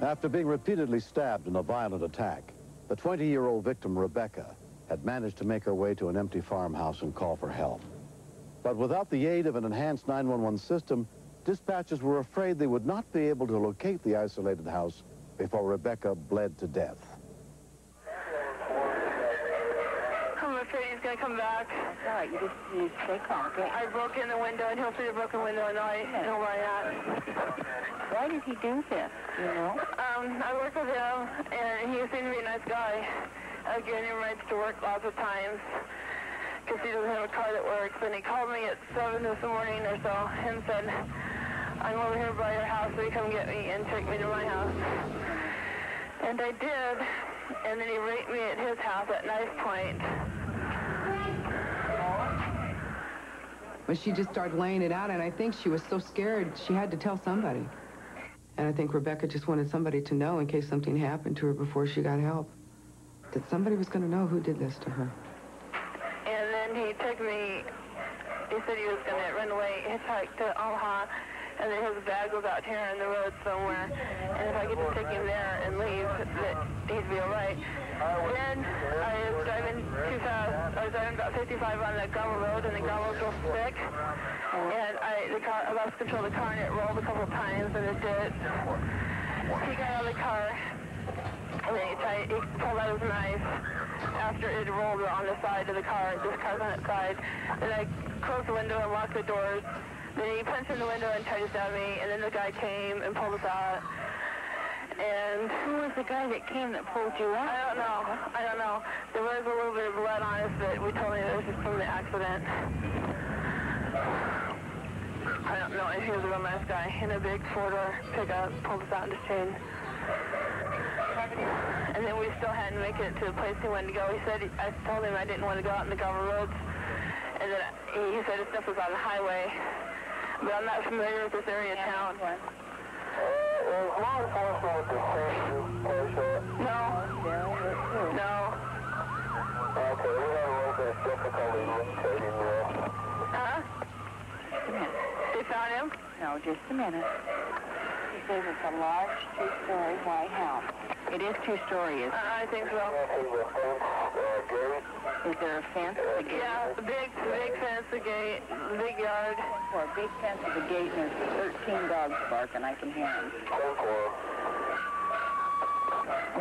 After being repeatedly stabbed in a violent attack, the 20-year-old victim, Rebecca, had managed to make her way to an empty farmhouse and call for help. But without the aid of an enhanced 911 system, dispatchers were afraid they would not be able to locate the isolated house before Rebecca bled to death. I'm afraid he's going to come back. All right, you just stay calm, okay? I broke in the window, and he'll see the broken window, and I know where I'm at. Why did he do this, you know? I work with him, and he seemed to be a nice guy. I've given him rides to work lots of times because he doesn't have a car that works. And he called me at 7 this morning or so and said, I'm over here by your house, will you come get me and take me to my house? And I did, and then he raped me at his house at knife point. But she just started laying it out, and I think she was so scared she had to tell somebody. And I think Rebecca just wanted somebody to know in case something happened to her before she got help, that somebody was going to know who did this to her. And then he took me, he said he was going to run away, hitchhike to Omaha, and then his bag was out here in the road somewhere, and if I could just take him there and leave, that he'd be all right. Then I was driving too fast. I was driving about 55 on the gravel road, and the gravel was real thick, and I lost control of the car, and it rolled a couple of times, and it did. He got out of the car, and then he pulled out his knife after it rolled on the side of the car. This car's on its side. Then I closed the window and locked the doors. Then he punched in the window and tried to stab me, and then the guy came and pulled us out. And who was the guy that came that pulled you out? I don't know. There was a little bit of blood on us, but we told me that it was just from the accident. I don't know if he was a real nice guy. In a big four-door pickup, pulled us out in his chain. And then we still hadn't make it to the place he wanted to go. He said, I told him I didn't want to go out in the gravel roads. And then he said his stuff was on the highway. But I'm not familiar with this area of town. Is law enforcement with the same patient? No. No. Okay, we have a little bit of difficulty locating this. Huh? Just a minute. They found him? No, just a minute. He says it's a large two-story white house. It is two-story, isn't it? I think so. Is there a fence at the gate? Yeah, the big fence, the gate, the big yard. For a big fence at the gate, and there's 13 dogs barking. I can hear them.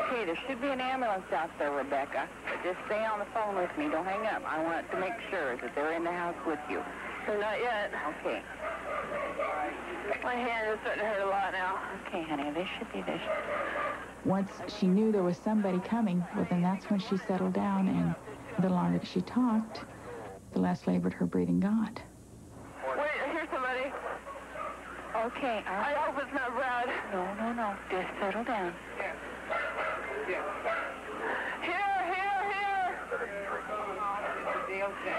Okay, there should be an ambulance out there, Rebecca. But just stay on the phone with me. Don't hang up. I want to make sure that they're in the house with you. They're not yet. Okay. My hand is starting to hurt a lot now. Okay, honey, they should be there. Once she knew there was somebody coming, well, then that's when she settled down, and the longer she talked, the less labored her breathing got. Wait, I hear somebody. Okay, all right. I hope it's not Brad. No. Just settle down. Here!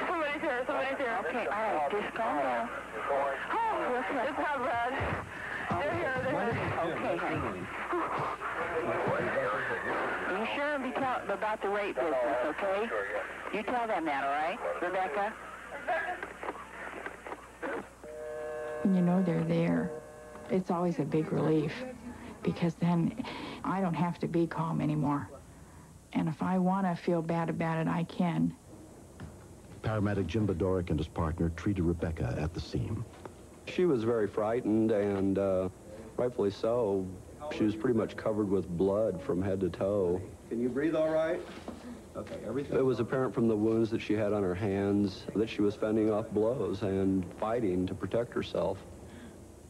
Somebody's here. Okay, all right, just calm down. Oh, it's not Brad. They're here. Okay, honey. You sure be tell about the rape business, okay? You tell them that, all right, Rebecca? When you know they're there, it's always a big relief, because then I don't have to be calm anymore. And if I want to feel bad about it, I can. Paramedic Jim Bedorick and his partner treated Rebecca at the scene. She was very frightened, and rightfully so. She was pretty much covered with blood from head to toe. Can you breathe all right? Okay, everything. It was apparent from the wounds that she had on her hands that she was fending off blows and fighting to protect herself.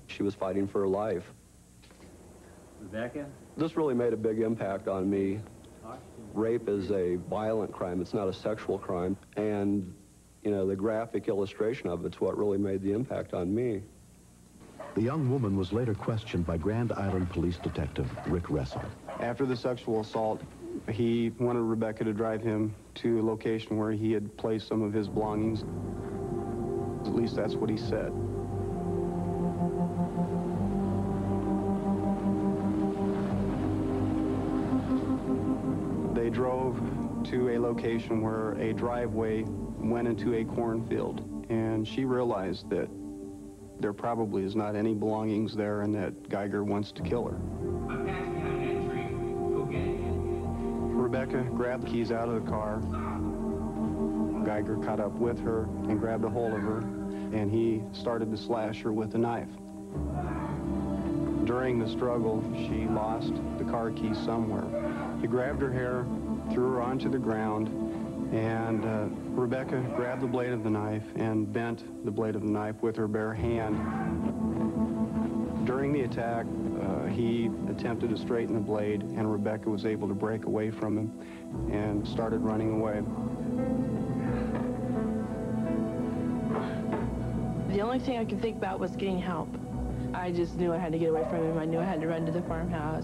She was fighting for her life. Rebecca? This really made a big impact on me. Rape is a violent crime. It's not a sexual crime. And, you know, the graphic illustration of it's what really made the impact on me. The young woman was later questioned by Grand Island Police Detective Rick Ressel. After the sexual assault, he wanted Rebecca to drive him to a location where he had placed some of his belongings. At least that's what he said. They drove to a location where a driveway went into a cornfield, and she realized that there probably is not any belongings there and that Geiger wants to kill her. Rebecca grabbed the keys out of the car. Geiger caught up with her and grabbed a hold of her, and he started to slash her with a knife. During the struggle, she lost the car keys somewhere. He grabbed her hair, threw her onto the ground, and Rebecca grabbed the blade of the knife and bent the blade of the knife with her bare hand. During the attack, he attempted to straighten the blade, and Rebecca was able to break away from him and started running away. The only thing I could think about was getting help. I just knew I had to get away from him. I knew I had to run to the farmhouse.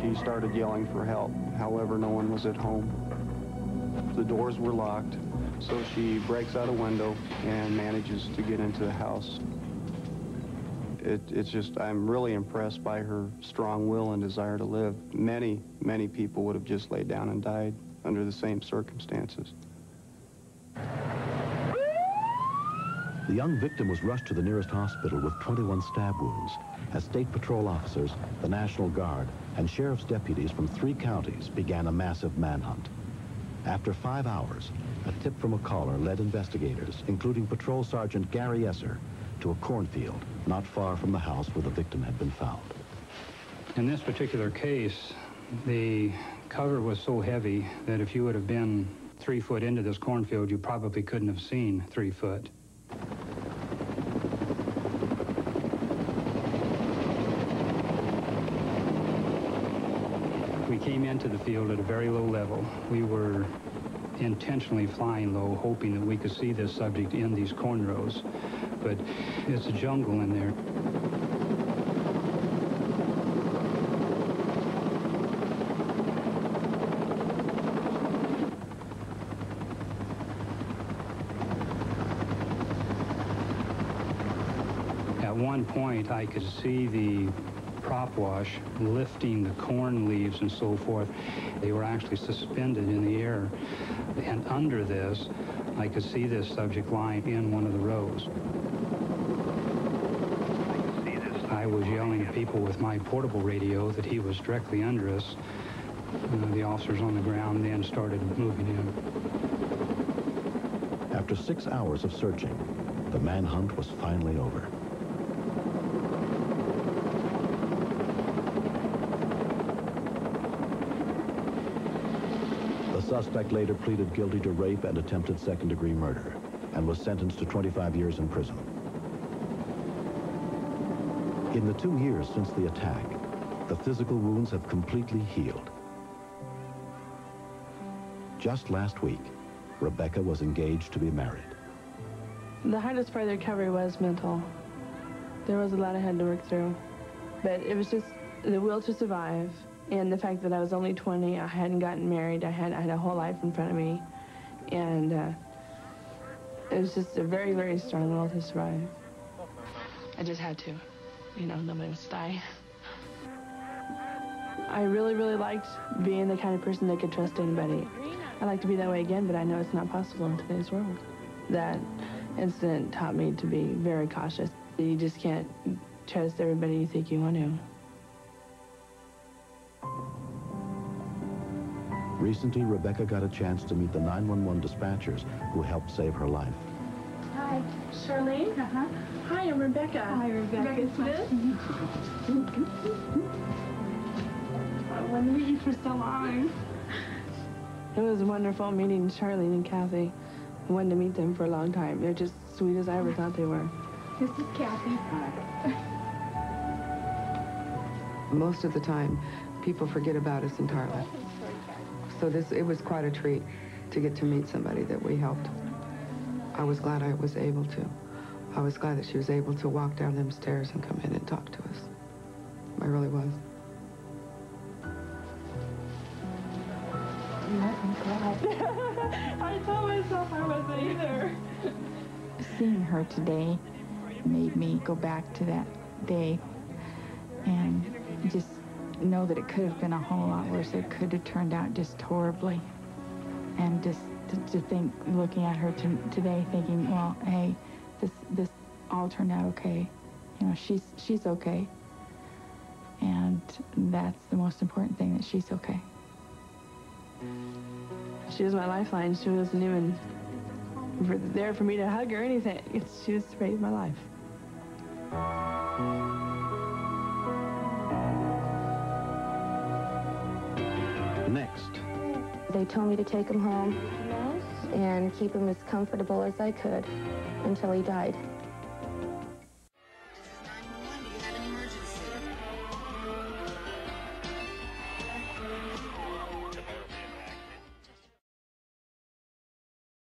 She started yelling for help. However, no one was at home. The doors were locked, so she breaks out a window and manages to get into the house. It's just, I'm really impressed by her strong will and desire to live. Many, many people would have just laid down and died under the same circumstances. The young victim was rushed to the nearest hospital with 21 stab wounds as State Patrol officers, the National Guard, and sheriff's deputies from 3 counties began a massive manhunt. After 5 hours, a tip from a caller led investigators, including Patrol Sergeant Gary Esser, to a cornfield not far from the house where the victim had been found. In this particular case, the cover was so heavy that if you would have been 3 foot into this cornfield, you probably couldn't have seen 3 foot. We came into the field at a very low level. We were intentionally flying low, hoping that we could see this subject in these corn rows. But it's a jungle in there. At one point, I could see the prop wash lifting the corn leaves and so forth. They were actually suspended in the air. And under this, I could see this subject lying in one of the rows. I was yelling at people with my portable radio that he was directly under us. The officers on the ground then started moving in. After 6 hours of searching, the manhunt was finally over. The suspect later pleaded guilty to rape and attempted second-degree murder and was sentenced to 25 years in prison. In the 2 years since the attack, the physical wounds have completely healed. Just last week, Rebecca was engaged to be married. The hardest part of the recovery was mental. There was a lot I had to work through. But it was just the will to survive and the fact that I was only 20, I hadn't gotten married, I had a whole life in front of me. And it was just a very, very strong will to survive. I just had to. You know, nobody wants to die. I really, really liked being the kind of person that could trust anybody. I'd like to be that way again, but I know it's not possible in today's world. That incident taught me to be very cautious. You just can't trust everybody you think you want to. Recently, Rebecca got a chance to meet the 911 dispatchers who helped save her life. Hi, Charlene. Uh-huh. Hi, I'm Rebecca. Hi, Rebecca. Rebecca Smith. I wanted to meet you for so long. It was wonderful meeting Charlene and Kathy. I wanted to meet them for a long time. They're just sweet as I ever thought they were. This is Kathy. Most of the time, people forget about us entirely. So it was quite a treat to get to meet somebody that we helped. I was glad I was able to. I was glad that she was able to walk down them stairs and come in and talk to us. I really was. I told myself I wasn't either. Seeing her today made me go back to that day and just know that it could have been a whole lot worse. It could have turned out just horribly. And just to think, looking at her today, thinking, well, hey, this all turned out okay. You know, she's okay. And that's the most important thing, that she's okay. She was my lifeline. She wasn't even there for me to hug or anything. She just saved my life. Next. They told me to take him home and keep him as comfortable as I could until he died.